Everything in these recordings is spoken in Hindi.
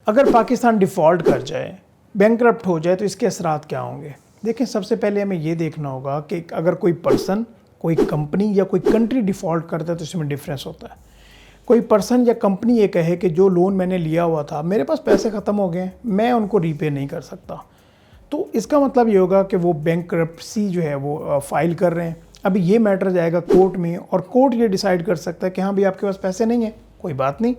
अगर पाकिस्तान डिफ़ॉल्ट कर जाए, बैंकरप्ट हो जाए, तो इसके असरात क्या होंगे? देखें, सबसे पहले हमें ये देखना होगा कि अगर कोई पर्सन, कोई कंपनी या कोई कंट्री डिफ़ॉल्ट करता है तो इसमें डिफरेंस होता है। कोई पर्सन या कंपनी ये कहे कि जो लोन मैंने लिया हुआ था, मेरे पास पैसे ख़त्म हो गए, मैं उनको रीपे नहीं कर सकता, तो इसका मतलब ये होगा कि वो बैंकरप्सी जो है वो फाइल कर रहे हैं। अभी ये मैटर जाएगा कोर्ट में और कोर्ट ये डिसाइड कर सकता है कि हाँ भाई आपके पास पैसे नहीं हैं, कोई बात नहीं,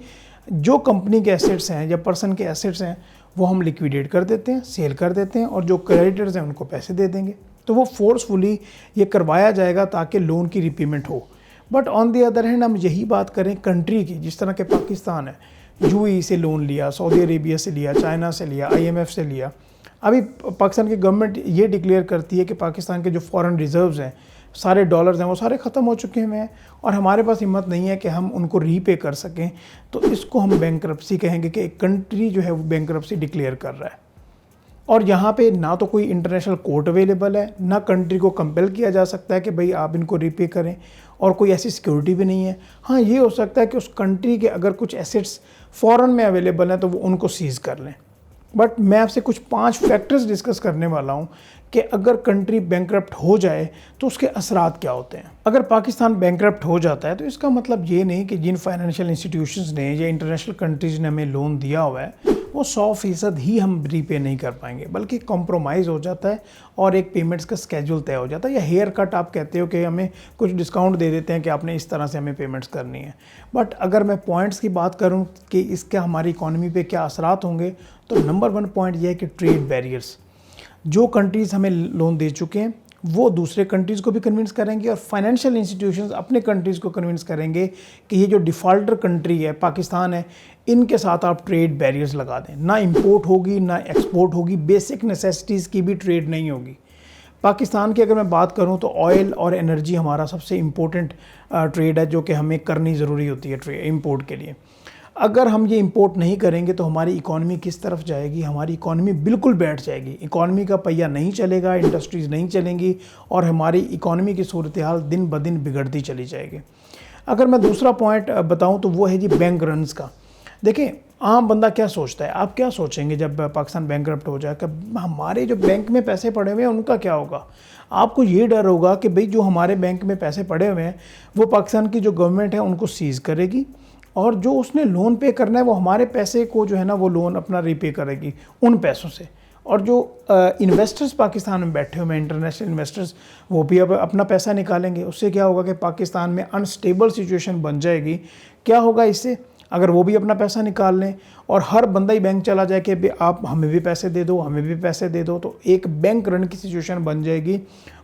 जो कंपनी के एसेट्स हैं या पर्सन के एसेट्स हैं वो हम लिक्विडेट कर देते हैं, सेल कर देते हैं, और जो क्रेडिटर्स हैं उनको पैसे दे देंगे। तो वो फोर्सफुली ये करवाया जाएगा ताकि लोन की रिपेमेंट हो। But on the other hand हम यही बात करें कंट्री की, जिस तरह के पाकिस्तान है, यूएई से लोन लिया, सऊदी अरेबिया से लिया, चाइना से लिया, आईएमएफ से लिया। अभी पाकिस्तान की गवर्नमेंट ये डिक्लेयर करती है कि पाकिस्तान के जो फॉरेन रिजर्व्स हैं, सारे डॉलर्स हैं, वो सारे ख़त्म हो चुके हैं और हमारे पास हिम्मत नहीं है कि हम उनको रीपे कर सकें। तो इसको हम बैंकरप्सी कहेंगे कि एक कंट्री जो है वो बैंकरप्सी डिक्लेयर कर रहा है। और यहाँ पे ना तो कोई इंटरनेशनल कोर्ट अवेलेबल है, ना कंट्री को कंपेल किया जा सकता है कि भाई आप इनको रीपे करें, और कोई ऐसी सिक्योरिटी भी नहीं है। हाँ, ये हो सकता है कि उस कंट्री के अगर कुछ एसेट्स फ़ॉरेन में अवेलेबल हैं तो वो उनको सीज़ कर लें। बट मैं आपसे कुछ 5 फैक्टर्स डिस्कस करने वाला हूँ कि अगर कंट्री बैंकरप्ट हो जाए तो उसके असरात क्या होते हैं। अगर पाकिस्तान बैंकरप्ट हो जाता है तो इसका मतलब ये नहीं कि जिन फाइनेंशियल इंस्टीट्यूशंस ने या इंटरनेशनल कंट्रीज़ ने हमें लोन दिया हुआ है वो 100% ही हम रीपे नहीं कर पाएंगे, बल्कि कॉम्प्रोमाइज़ हो जाता है और एक पेमेंट्स का स्केड्यूल तय हो जाता है, या हेयर कट आप कहते हो कि हमें कुछ डिस्काउंट दे देते हैं कि आपने इस तरह से हमें पेमेंट्स करनी है। बट अगर मैं पॉइंट्स की बात करूं कि इसका हमारी इकॉनमी पे क्या असरात होंगे, तो नंबर 1 पॉइंट ये है कि ट्रेड बैरियर्स। जो कंट्रीज़ हमें लोन दे चुके हैं वो दूसरे कंट्रीज़ को भी कन्विंस करेंगे, और फाइनेंशियल इंस्टीट्यूशंस अपने कंट्रीज़ को कन्विंस करेंगे कि ये जो डिफ़ॉल्टर कंट्री है, पाकिस्तान है, इनके साथ आप ट्रेड बैरियर्स लगा दें। ना इंपोर्ट होगी, ना एक्सपोर्ट होगी, बेसिक नेसेसिटीज़ की भी ट्रेड नहीं होगी। पाकिस्तान की अगर मैं बात करूं तो ऑयल और एनर्जी हमारा सबसे इम्पोर्टेंट ट्रेड है, जो कि हमें करनी ज़रूरी होती है ट्रेड इंपोर्ट के लिए। अगर हम ये इंपोर्ट नहीं करेंगे तो हमारी इकॉनमी किस तरफ जाएगी? हमारी इकॉनमी बिल्कुल बैठ जाएगी, इकॉनमी का पहिया नहीं चलेगा, इंडस्ट्रीज़ नहीं चलेंगी, और हमारी इकॉनमी की सूरत हाल दिन ब दिन बिगड़ती चली जाएगी। अगर मैं दूसरा पॉइंट बताऊं तो वो है जी बैंक रन्स का। देखिए, आम बंदा क्या सोचता है, आप क्या सोचेंगे जब पाकिस्तान बैंकरप्ट हो जाए कि हमारे जो बैंक में पैसे पड़े हुए हैं उनका क्या होगा? आपको ये डर होगा कि भाई जो हमारे बैंक में पैसे पड़े हुए हैं वो पाकिस्तान की जो गवर्नमेंट है उनको सीज़ करेगी, और जो उसने लोन पे करना है वो हमारे पैसे को जो है ना वो लोन अपना रीपे करेगी उन पैसों से। और जो इन्वेस्टर्स पाकिस्तान में बैठे हुए हैं, इंटरनेशनल इन्वेस्टर्स, वो भी अब अपना पैसा निकालेंगे। उससे क्या होगा कि पाकिस्तान में अनस्टेबल सिचुएशन बन जाएगी। क्या होगा इससे? अगर वो भी अपना पैसा निकाल लें और हर बंदा ही बैंक चला जाए कि आप हमें भी पैसे दे दो, हमें भी पैसे दे दो, तो एक बैंक रन की सिचुएशन बन जाएगी,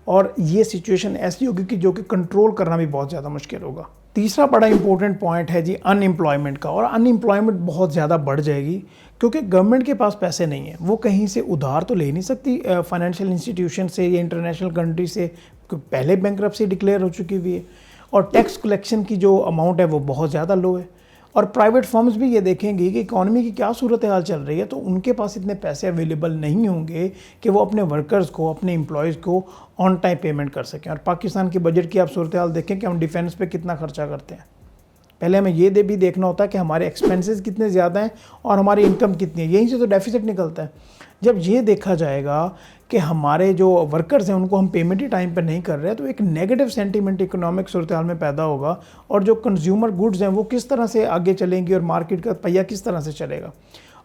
और ये सिचुएशन ऐसी होगी कि जो कि कंट्रोल करना भी बहुत ज़्यादा मुश्किल होगा। तीसरा बड़ा इंपॉर्टेंट पॉइंट है जी अनएम्प्लॉयमेंट का, और अनएम्प्लॉयमेंट बहुत ज़्यादा बढ़ जाएगी क्योंकि गवर्नमेंट के पास पैसे नहीं है, वो कहीं से उधार तो ले नहीं सकती फाइनेंशियल इंस्टीट्यूशन से या इंटरनेशनल कंट्री से, पहले बैंकरप्सी डिक्लेयर हो चुकी हुई है, और टैक्स कलेक्शन की जो अमाउंट है वो बहुत ज़्यादा लो है। और प्राइवेट फर्म्स भी ये देखेंगी कि इकॉनमी की क्या सूरत हाल चल रही है, तो उनके पास इतने पैसे अवेलेबल नहीं होंगे कि वो अपने वर्कर्स को, अपने एम्प्लॉयज़ को ऑन टाइम पेमेंट कर सकें। और पाकिस्तान की बजट की आप सूरत हाल देखें कि हम डिफेंस पे कितना खर्चा करते हैं। पहले हमें ये भी देखना होता है कि हमारे एक्सपेंसेस कितने ज़्यादा हैं और हमारी इनकम कितनी है, यहीं से तो डेफिसिट निकलता है। जब ये देखा जाएगा कि हमारे जो वर्कर्स हैं उनको हम पेमेंट ही टाइम पर नहीं कर रहे हैं, तो एक नेगेटिव सेंटीमेंट इकोनॉमिक सूरत हाल में पैदा होगा, और जो कंज्यूमर गुड्स हैं वो किस तरह से आगे चलेंगी और मार्केट का पहिया किस तरह से चलेगा।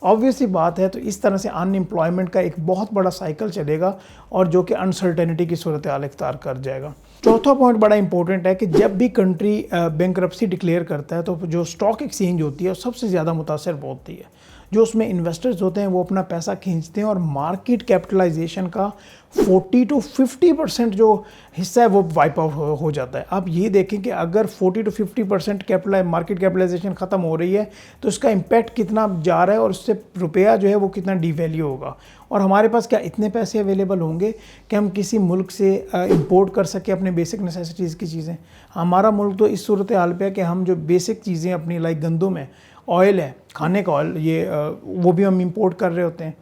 ऑब्वियसली बात है, तो इस तरह से अनएम्प्लॉयमेंट का एक बहुत बड़ा साइकिल चलेगा, और जो कि अनसर्टेनिटी की सूरत हाल इख्तियार कर जाएगा। चौथा पॉइंट बड़ा इंपॉर्टेंट है कि जब भी कंट्री बैंकरप्सी डिक्लेयर करता है तो जो स्टॉक एक्सचेंज होती है सबसे ज़्यादा मुतासर होती है। जो उसमें इन्वेस्टर्स होते हैं वो अपना पैसा खींचते हैं, और मार्केट कैपिटलाइजेशन का 40 to 50% जो हिस्सा है वो वाइप आउट हो जाता है। आप ये देखें कि अगर 40 to 50% मार्केट कैपिटलाइजेशन ख़त्म हो रही है तो इसका इम्पैक्ट कितना जा रहा है, और उससे रुपया जो है वो कितना डिवैल्यू होगा। और हमारे पास क्या इतने पैसे अवेलेबल होंगे कि हम किसी मुल्क से इंपोर्ट कर सकें अपने बेसिक नेसेसिटीज़ की चीज़ें? हमारा मुल्क तो इस सूरत हाल पे है कि हम जो बेसिक चीज़ें अपनी, लाइक गंदम है, ऑयल है, खाने का ऑयल, ये वो भी हम इंपोर्ट कर रहे होते हैं।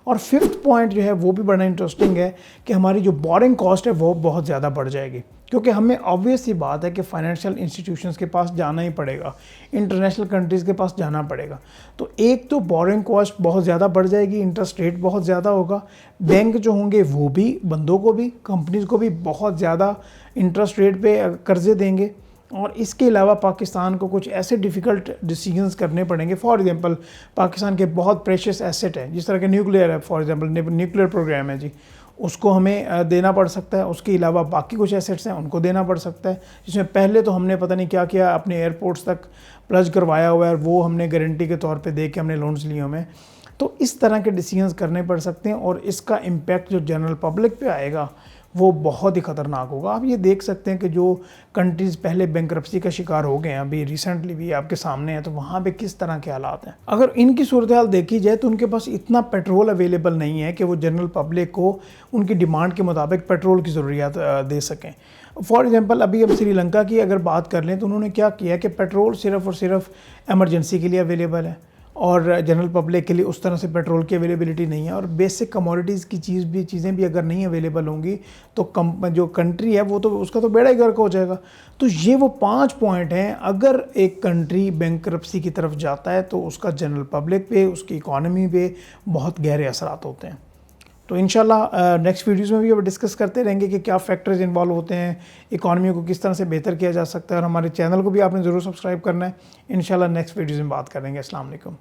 और फिफ्थ पॉइंट जो है वो भी बड़ा इंटरेस्टिंग है कि हमारी जो बोरिंग कॉस्ट है वो बहुत ज़्यादा बढ़ जाएगी। क्योंकि हमें ऑब्वियस सी बात है कि फाइनेंशियल इंस्टीट्यूशंस के पास जाना ही पड़ेगा, इंटरनेशनल कंट्रीज़ के पास जाना पड़ेगा। तो एक तो बोरिंग कॉस्ट बहुत ज़्यादा बढ़ जाएगी, इंटरेस्ट रेट बहुत ज़्यादा होगा, बैंक जो होंगे वो भी बंदों को भी कंपनीज़ को भी बहुत ज़्यादा इंटरेस्ट रेट पे कर्जे देंगे। और इसके अलावा पाकिस्तान को कुछ ऐसे डिफ़िकल्ट डिसीजंस करने पड़ेंगे। फॉर एग्जांपल पाकिस्तान के बहुत प्रेशियस एसेट है, जिस तरह के न्यूक्लियर है, फॉर एग्जांपल न्यूक्लियर प्रोग्राम है जी, उसको हमें देना पड़ सकता है। उसके अलावा बाकी कुछ एसेट्स हैं उनको देना पड़ सकता है, जिसमें पहले तो हमने पता नहीं क्या किया अपने एयरपोर्ट्स तक प्लज करवाया हुआ है और वो हमने गारंटी के तौर पे दे के हमने लोन्स लिए हुए हैं। तो इस तरह के डिसीजंस करने पड़ सकते हैं और इसका इम्पैक्ट जो जनरल पब्लिक पे आएगा वो बहुत ही ख़तरनाक होगा। आप ये देख सकते हैं कि जो कंट्रीज़ पहले बैंकरप्सी का शिकार हो गए हैं, अभी रिसेंटली भी आपके सामने है, तो वहाँ पे किस तरह के हालात हैं। अगर इनकी सूरत हाल देखी जाए तो उनके पास इतना पेट्रोल अवेलेबल नहीं है कि वो जनरल पब्लिक को उनकी डिमांड के मुताबिक पेट्रोल की ज़रूरियात दे सकें। फॉर एग्जांपल अभी हम श्रीलंका की अगर बात कर लें तो उन्होंने क्या किया कि पेट्रोल सिर्फ़ और सिर्फ एमरजेंसी के लिए अवेलेबल है और जनरल पब्लिक के लिए उस तरह से पेट्रोल की अवेलेबिलिटी नहीं है। और बेसिक कमोडिटीज़ की चीज़ें भी अगर नहीं अवेलेबल होंगी तो जो कंट्री है वो तो उसका तो बेड़ा ही गर्क हो जाएगा। तो ये वो 5 पॉइंट हैं, अगर एक कंट्री बैंकरप्सी की तरफ जाता है तो उसका जनरल पब्लिक पे, उसकी इकॉनमी पे बहुत गहरे असरात होते हैं। तो इंशाल्लाह नेक्स्ट वीडियोज़ में भी अब डिस्कस करते रहेंगे कि क्या फैक्टर्स इन्वॉल्व होते हैं, इकॉनमी को किस तरह से बेहतर किया जा सकता है। और हमारे चैनल को भी आपने ज़रूर सब्सक्राइब करना है। इंशाल्लाह नेक्स्ट वीडियोज़ में बात करेंगे। अस्सलाम वालेकुम।